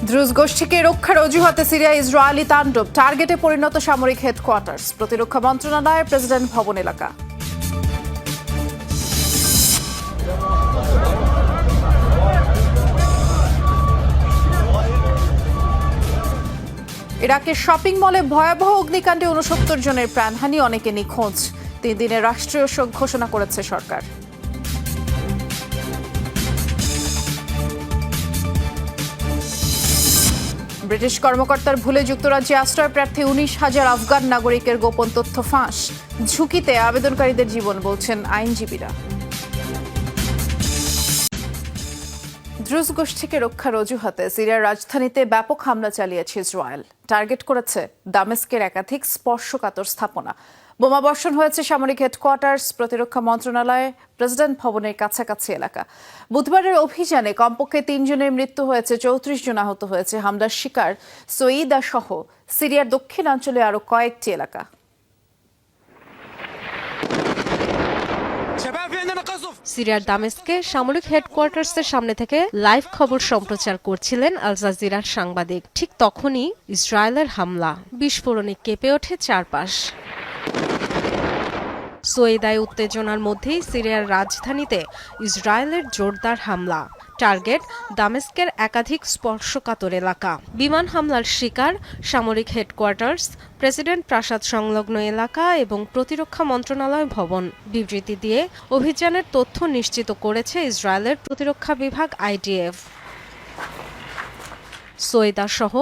Druze গোষ্ঠীকে রক্ষার অজুহাতে সিরিয়া ইসরায়েলি তাণ্ডব, টার্গেটে পরিণত সামরিক হেডকোয়ার্টার্স, প্রতিরক্ষা মন্ত্রণালয়ের প্রেসিডেন্ট ভবন এলাকা। ইরাকের শপিং মলে ভয়াবহ অগ্নিকাণ্ডে ৬৯ জনের প্রাণহানি, অনেকে নিখোঁজ। ৩ দিনের রাষ্ট্রীয় শোক ঘোষণা করেছে সরকার। ব্রিটিশ কর্মকর্তার ভুলে যুক্তরাজ্যে আশ্রয় প্রার্থী ১৯,০০০ আফগান নাগরিকের গোপন তথ্য ফাঁস, ঝুঁকিতে আবেদনকারীদের জীবন, বলছেন আইনজীবীরা। দ্রুজ গোষ্ঠীকে রক্ষার অজুহাতে সিরিয়ার রাজধানীতে ব্যাপক হামলা চালিয়েছে ইসরায়েল। টার্গেট করেছে দামেস্কের একাধিক স্পর্শকাতর স্থাপনা। বোমাবর্ষণ হয়েছে সামরিক হেডকোয়ার্টার্স, প্রতিরক্ষা মন্ত্রণালয়, প্রেসিডেন্ট ভবনের কাছাকাছি এলাকা। বুধবারের অভিযানে কমপক্ষে ৩ জনের মৃত্যু হয়েছে, ৩৪ জন আহত হয়েছে। হামলার শিকার সঈদা সহ সিরিয়ার দক্ষিণাঞ্চলে আরও কয়েকটি এলাকা। সিরিয়ার দামেস্কে সামরিক হেডকোয়ার্টার্সের সামনে থেকে লাইভ খবর সম্প্রচার করছিলেন আল জাজিরার সাংবাদিক। ঠিক তখনই ইসরায়েলের হামলা, বিস্ফোরণে কেঁপে ওঠে চারপাশ। সোয়েদায় উত্তেজনার মধ্যেই সিরিয়ার রাজধানীতে ইসরায়েলের জোরদার হামলা। টার্গেট দামেস্কের একাধিক স্পর্শকাতর এলাকা। বিমান হামলার শিকার সামরিক হেডকোয়ার্টার্স, প্রেসিডেন্ট প্রাসাদ সংলগ্ন এলাকা এবং প্রতিরক্ষা মন্ত্রণালয় ভবন। বিবৃতি দিয়ে অভিযানের তথ্য নিশ্চিত করেছে ইসরায়েলের প্রতিরক্ষা বিভাগ IDF। সোয়েদা সহ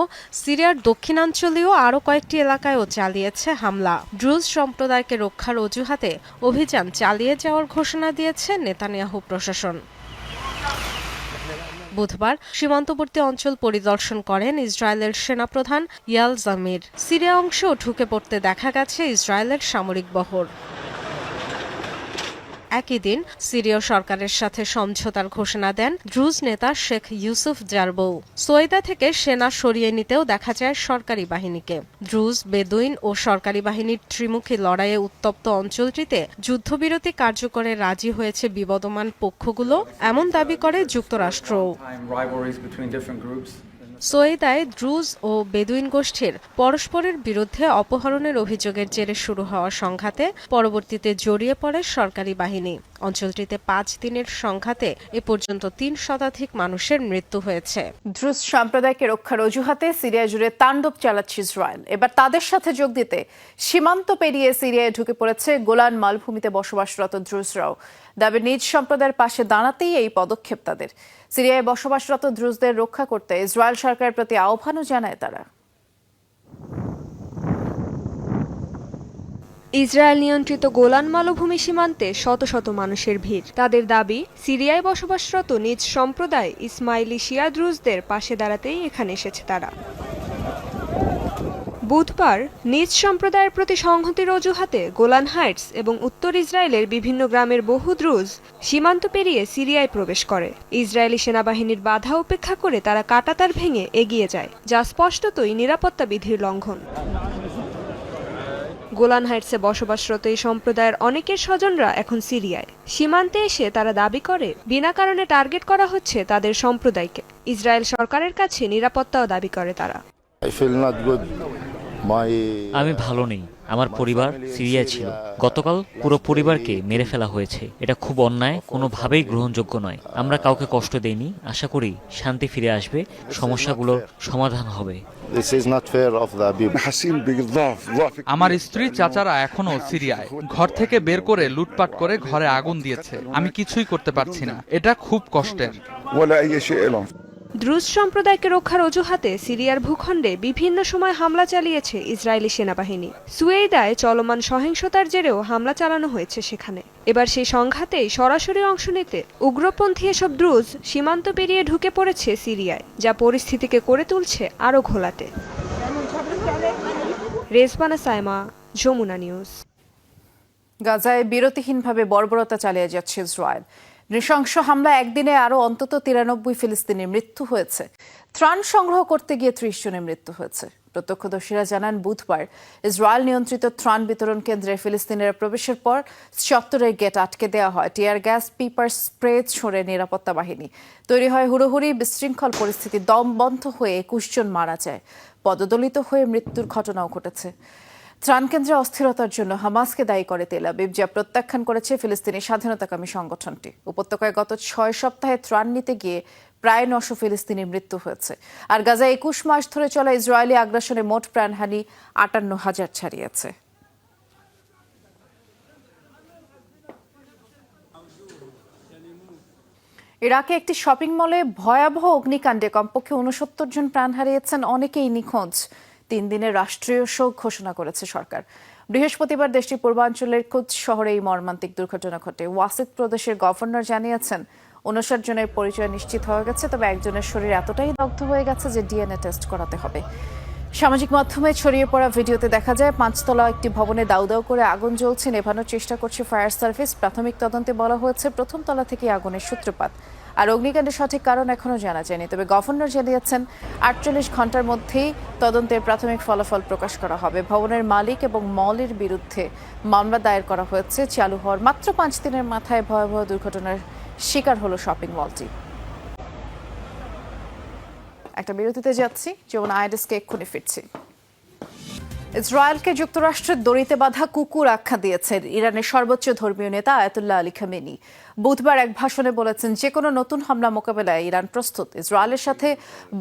সিরিয়ার দক্ষিণাঞ্চলীয় আরও কয়েকটি এলাকায়ও চালিয়েছে হামলা। দ্রুজ সম্প্রদায়কে রক্ষার অজুহাতে অভিযান চালিয়ে যাওয়ার ঘোষণা দিয়েছে নেতানিয়াহু প্রশাসন। বুধবার সীমান্তবর্তী অঞ্চল পরিদর্শন করেন ইসরায়েলের সেনাপ্রধান ইয়াল জামির। সিরিয়া অংশেও ঢুকে পড়তে দেখা গেছে ইসরায়েলের সামরিক বহর। একই দিন সিরীয় সরকারের সাথে সমঝোতার ঘোষণা দেন দ্রুজ নেতা শেখ ইউসুফ জারবৌ। সোয়েদা থেকে সেনা সরিয়ে নিতেও দেখা যায় সরকারি বাহিনীকে। দ্রুজ, বেদুইন ও সরকারি বাহিনীর ত্রিমুখী লড়াইয়ে উত্তপ্ত অঞ্চলটিতে যুদ্ধবিরতি কার্যকরে রাজি হয়েছে বিবদমান পক্ষগুলো, এমন দাবি করে যুক্তরাষ্ট্রও। সোয়েদায় দ্রুজ ও বেদুইন গোষ্ঠীর পরস্পরের বিরুদ্ধে অপহরণের অভিযোগের জেরে শুরু হওয়া সংঘাতে পরবর্তীতে জড়িয়ে পড়ে সরকারি বাহিনী। অঞ্চলটিতে ৫ দিনের সংঘাতে এ পর্যন্ত ৩ শতাধিক মানুষের মৃত্যু হয়েছে। দ্রুজ সম্প্রদায়কে রক্ষার অজুহাতে সিরিয়া জুড়ে তাণ্ডব চালাচ্ছে ইসরায়েল। এবার তাদের সাথে যোগ দিতে সীমান্ত পেরিয়ে সিরিয়ায় ঢুকে পড়েছে গোলান মালভূমিতে বসবাসরত দ্রুজরাও। দাবি, নিজ সম্প্রদায়ের পাশে দাঁড়াতেই এই পদক্ষেপ তাদের। সিরিয়ায় বসবাসরত দ্রুজদের রক্ষা করতে ইসরায়েল সরকারের প্রতি আহ্বানও জানায় তারা। ইসরায়েল নিয়ন্ত্রিত গোলান মালভূমি সীমান্তে শত শত মানুষের ভিড়। তাদের দাবি, সিরিয়ায় বসবাসরত নিজ সম্প্রদায় ইসমাইলি শিয়া দ্রুজদের পাশে দাঁড়াতেই এখানে এসেছে তারা। বুধবার নিজ সম্প্রদায়ের প্রতি সংহতির অজুহাতে গোলান হাইটস এবং উত্তর ইসরায়েলের বিভিন্ন গ্রামের বহু দ্রুজ সীমান্ত পেরিয়ে সিরিয়ায় প্রবেশ করে। ইসরায়েলি সেনাবাহিনীর বাধা উপেক্ষা করে তারা কাঁটাতার ভেঙে এগিয়ে যায়, যা স্পষ্টতই নিরাপত্তা বিধির লঙ্ঘন। গোলান হাইটসে বসবাসরত এই সম্প্রদায়ের অনেকের স্বজনরা এখন সিরিয়ায়। সীমান্তে এসে তারা দাবি করে বিনা কারণে টার্গেট করা হচ্ছে তাদের সম্প্রদায়কে। ইসরায়েল সরকারের কাছে নিরাপত্তাও দাবি করে তারা। আমি ভালো নেই। আমার পরিবার সিরিয়ায় ছিল। গতকাল পুরো পরিবারকে মেরে ফেলা হয়েছে। এটা খুব অন্যায়, কোনোভাবেই গ্রহণযোগ্য নয়। আমরা কাউকে কষ্ট দেইনি। আশা করি শান্তি ফিরে আসবে, সমস্যাগুলোর সমাধান হবে। আমার স্ত্রী, চাচারা এখনো সিরিয়ায়। ঘর থেকে বের করে লুটপাট করে ঘরে আগুন দিয়েছে। আমি কিছুই করতে পারছি না। এটা খুব কষ্টের। দ্রুজ সম্প্রদায়কে রক্ষার অজুহাতে সিরিয়ার ভূখণ্ডে বিভিন্ন সময় হামলা চালিয়েছে ইসরায়েলি সেনাবাহিনী। সুয়েদায় চলমান সহিংসতার জেরেও হামলা চালানো হয়েছে সেখানে। এবার সেই সংঘাতেই সরাসরি অংশ নিতে উগ্রপন্থী এসব দ্রুজ সীমান্ত পেরিয়ে ঢুকে পড়েছে সিরিয়ায়, যা পরিস্থিতিকে করে তুলছে আরও ঘোলাটে। রেজবানা সাইমা, যমুনা নিউজ। গাজায় বিরতিহীনভাবে বর্বরতা চালিয়ে যাচ্ছে ইসরায়েল। নৃশংস হামলা একদিনে আরও অন্তত 93 ফিলিস্তিনির মৃত্যু হয়েছে। ত্রাণ সংগ্রহ করতে গিয়ে 30 জনের মৃত্যু হয়েছে। প্রত্যক্ষদর্শীরা জানান বুধবার ইসরায়েল নিয়ন্ত্রিত ত্রাণ বিতরণ কেন্দ্রে ফিলিস্তিনিরা প্রবেশের পর চত্বরের গেট আটকে দেওয়া হয়। টিয়ার গ্যাস, পিপার স্প্রে ছোড়ে নিরাপত্তা বাহিনী। তৈরি হয় হুড়োহুড়ি, বিশৃঙ্খল পরিস্থিতি। দম বন্ধ হয়ে 21 জন মারা যায়। পদদলিত হয়ে মৃত্যুর ঘটনাও ঘটেছে। ত্রাণ কেন্দ্রে অস্থিরতার জন্য হামাসকে দায়ী করে তেল আবিব, যা প্রত্যাখ্যান করেছে ফিলিস্তিনি স্বাধীনতাকামী সংগঠনটি। উপত্যকায় গত 6 সপ্তাহে ত্রাণ নিতে গিয়ে প্রায় 900 ফিলিস্তিনির মৃত্যু হয়েছে। আর গাজায় 21 মাস ধরে চলা ইসরায়েলি আগ্রাসনে মোট প্রাণহানি 58,000 ছাড়িয়েছে। ইরাকে একটি শপিং মলে ভয়াবহ অগ্নিকাণ্ডে কমপক্ষে 69 জন প্রাণ হারিয়েছেন, অনেকেই নিখোঁজ। 3 দিনের রাষ্ট্রীয় শোক ঘোষণা করেছে সরকার। বৃহস্পতিবার দেশটির পূর্বাঞ্চলের কুদস শহরে এই মর্মান্তিক দুর্ঘটনা ঘটে। ওয়াসিদ প্রদেশের গভর্নর জানিয়েছেন 59 জনের পরিচয় নিশ্চিত হয়ে গেছে, তবে একজনের শরীর এতটাই দগ্ধ হয়ে গেছে যে ডিএনএ টেস্ট করাতে হবে। সামাজিক মাধ্যমে ছড়িয়ে পড়া ভিডিওতে দেখা যায় 5তলা একটি ভবনে দাউ দাউ করে আগুন জ্বলছে। নেভানোর চেষ্টা করছে ফায়ার সার্ভিস। প্রাথমিক তদন্তে বলা হয়েছে প্রথম তলা থেকে আগুনের সূত্রপাত। আর অগ্নিকাণ্ডের সঠিক কারণ এখনো জানা যায়নি, তবে গভর্নর জানিয়েছেন 48 ঘন্টার মধ্যেই তদন্তের প্রাথমিক ফলাফল প্রকাশ করা হবে। ভবনের মালিক এবং মলের বিরুদ্ধে মামলা দায়ের করা হয়েছে। চালু হওয়ার মাত্র 5 দিনের মাথায় ভয়াবহ দুর্ঘটনার শিকার হলো শপিং মলটি। একটা বিরতিতে যাচ্ছি, যেমন আইডেসকে এক্ষুনি ফিরছি। ইসরায়েলকে যুক্তরাষ্ট্রের দড়িতে বাঁধা কুকুর আখ্যা দিয়েছেন ইরানের সর্বোচ্চ ধর্মীয় নেতা আয়াতুল্লাহ আলী খামেনি। বুধবার এক ভাষণে বলেছেন, যে কোনো নতুন হামলা মোকাবেলায় ইরান প্রস্তুত। ইসরায়েলের সাথে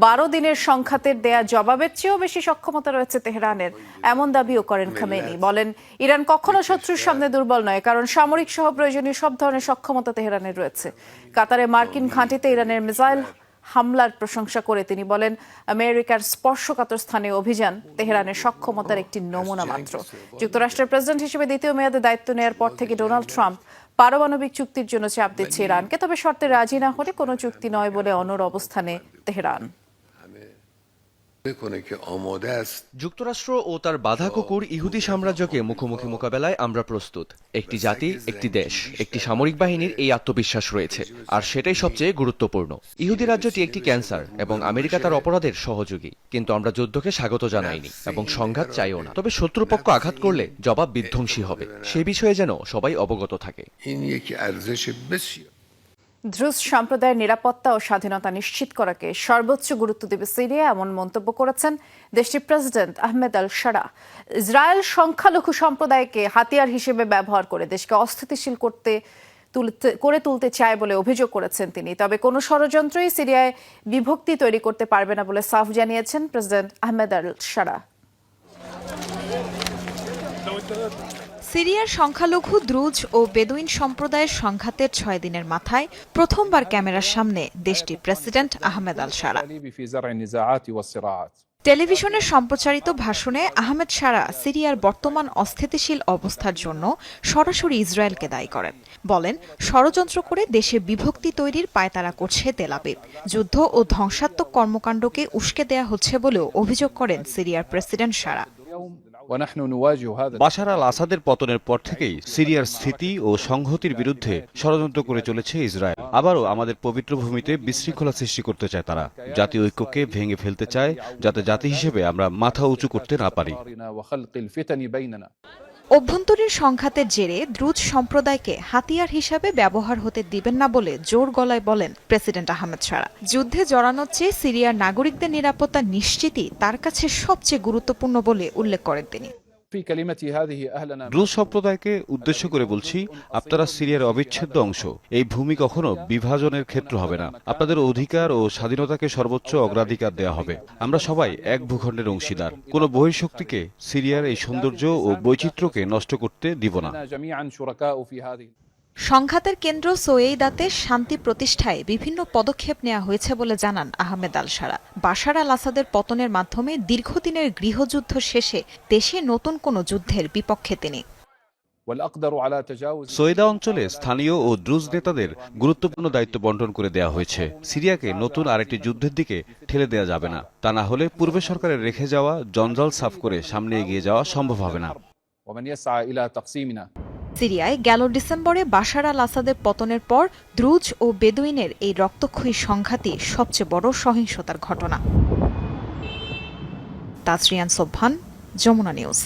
12 দিনের সংঘাতের দেয়া জবাবের চেয়েও বেশি সক্ষমতা রয়েছে তেহরানের, এমন দাবিও করেন খামেনি। বলেন, ইরান কখনো শত্রুর সামনে দুর্বল নয়, কারণ সামরিক সহ প্রয়োজনীয় সব ধরনের সক্ষমতা তেহরানের রয়েছে। কাতারে মার্কিন ঘাঁটিতে ইরানের মিসাইল হামলার প্রশংসা করে তিনি বলেন, আমেরিকার স্পর্শকাতর স্থানে অভিযান তেহরানের সক্ষমতার একটি নমুনা মাত্র। যুক্তরাষ্ট্রের প্রেসিডেন্ট হিসেবে দ্বিতীয় মেয়াদে দায়িত্ব নেওয়ার পর থেকে ডোনাল্ড ট্রাম্প পারমাণবিক চুক্তির জন্য চাপ দিচ্ছে ইরানকে, তবে শর্তে রাজি না হলে কোনো চুক্তি নয় বলে অনড় অবস্থানে তেহরান। যুক্তরাষ্ট্র ও তার বাঁধা কুকুর ইহুদি সাম্রাজ্যকে মুখোমুখি মোকাবেলায় আমরা প্রস্তুত। একটি জাতি, একটি দেশ, একটি সামরিক বাহিনীর এই আত্মবিশ্বাস রয়েছে, আর সেটাই সবচেয়ে গুরুত্বপূর্ণ। ইহুদি রাজ্যটি একটি ক্যান্সার এবং আমেরিকা তার অপরাধের সহযোগী, কিন্তু আমরা যুদ্ধকে স্বাগত জানাইনি এবং সংঘাত চাইও না। তবে শত্রুপক্ষ আঘাত করলে জবাব বিধ্বংসী হবে, সে বিষয়ে যেন সবাই অবগত থাকে। দ্রুজ সম্প্রদায়ের নিরাপত্তা ও স্বাধীনতা নিশ্চিত করাকে সর্বোচ্চ গুরুত্ব দেবে সিরিয়া, এমন মন্তব্য করেছেন দেশটির প্রেসিডেন্ট আহমেদ আল শারা। ইসরায়েল সংখ্যালঘু সম্প্রদায়কে হাতিয়ার হিসেবে ব্যবহার করে দেশকে অস্থিতিশীল করে তুলতে চায় বলে অভিযোগ করেছেন তিনি। তবে কোনো ষড়যন্ত্রই সিরিয়ায় বিভক্তি তৈরি করতে পারবে না বলে সাফ জানিয়েছেন প্রেসিডেন্ট আহমেদ আল শারা। সিরিয়ার সংখ্যালঘু দ্রুজ ও বেদুইন সম্প্রদায়ের সংঘাতের 6 দিনের মাথায় প্রথমবার ক্যামেরার সামনে দেশটির প্রেসিডেন্ট আহমেদ আল শারা। টেলিভিশনে সম্প্রচারিত ভাষণে আহমেদ শারা সিরিয়ার বর্তমান অস্থিতিশীল অবস্থার জন্য সরাসরি ইসরায়েলকে দায়ী করেন। বলেন, ষড়যন্ত্র করে দেশে বিভক্তি তৈরির পায়তারা করছে তেল আবিব। যুদ্ধ ও ধ্বংসাত্মক কর্মকাণ্ডকে উস্কে দেয়া হচ্ছে বলেও অভিযোগ করেন সিরিয়ার প্রেসিডেন্ট শারা। বাশার আল আসাদের পতনের পর থেকেই সিরিয়ার স্থিতি ও সংহতির বিরুদ্ধে ষড়যন্ত্র করে চলেছে ইসরায়েল। আবারও আমাদের পবিত্র ভূমিতে বিশৃঙ্খলা সৃষ্টি করতে চায় তারা। জাতীয় ঐক্যকে ভেঙে ফেলতে চায়, যাতে জাতি হিসেবে আমরা মাথা উঁচু করতে না পারি। অভ্যন্তরীণ সংঘাতের জেরে দ্রুজ সম্প্রদায়কে হাতিয়ার হিসাবে ব্যবহার হতে দিবেন না বলে জোর গলায় বলেন প্রেসিডেন্ট আহমেদ শারা। যুদ্ধে জড়ানোর চেয়ে সিরিয়ার নাগরিকদের নিরাপত্তা নিশ্চিতই তার কাছে সবচেয়ে গুরুত্বপূর্ণ বলে উল্লেখ করেন তিনি। দ্রুজ সম্প্রদায়কে উদ্দেশ্য করে বলছি, আপনারা সিরিয়ার অবিচ্ছেদ্য অংশ। এই ভূমি কখনো বিভাজনের ক্ষেত্র হবে না। আপনাদের অধিকার ও স্বাধীনতাকে সর্বোচ্চ অগ্রাধিকার দেওয়া হবে। আমরা সবাই এক ভূখণ্ডের অংশীদার। কোনো বহিঃশক্তিকে সিরিয়ার এই সৌন্দর্য ও বৈচিত্র্যকে নষ্ট করতে দিব না। সংঘাতের কেন্দ্র সোয়েইদাতে শান্তি প্রতিষ্ঠায় বিভিন্ন পদক্ষেপ নেওয়া হয়েছে বলে জানান আহমেদ আল শারা। বাশার আল আসাদের পতনের মাধ্যমে দীর্ঘদিনের গৃহযুদ্ধ শেষে দেশে নতুন কোনো যুদ্ধের বিপক্ষে তিনি। সোয়েদা অঞ্চলে স্থানীয় ও দ্রুজ নেতাদের গুরুত্বপূর্ণ দায়িত্ব বন্টন করে দেওয়া হয়েছে। সিরিয়াকে নতুন আরেকটি যুদ্ধের দিকে ঠেলে দেওয়া যাবে না। তা না হলে পূর্বে সরকারের রেখে যাওয়া জঞ্জাল সাফ করে সামনে এগিয়ে যাওয়া সম্ভব হবে না। সিরিয়ায় গেল ডিসেম্বরে বাশার আল আসাদের পতনের পর দ্রুজ ও বেদুইনের এই রক্তক্ষয়ী সংঘাতই সবচেয়ে বড় সহিংসতার ঘটনা। তাসরিয়ান সোবহান, যমুনা নিউজ।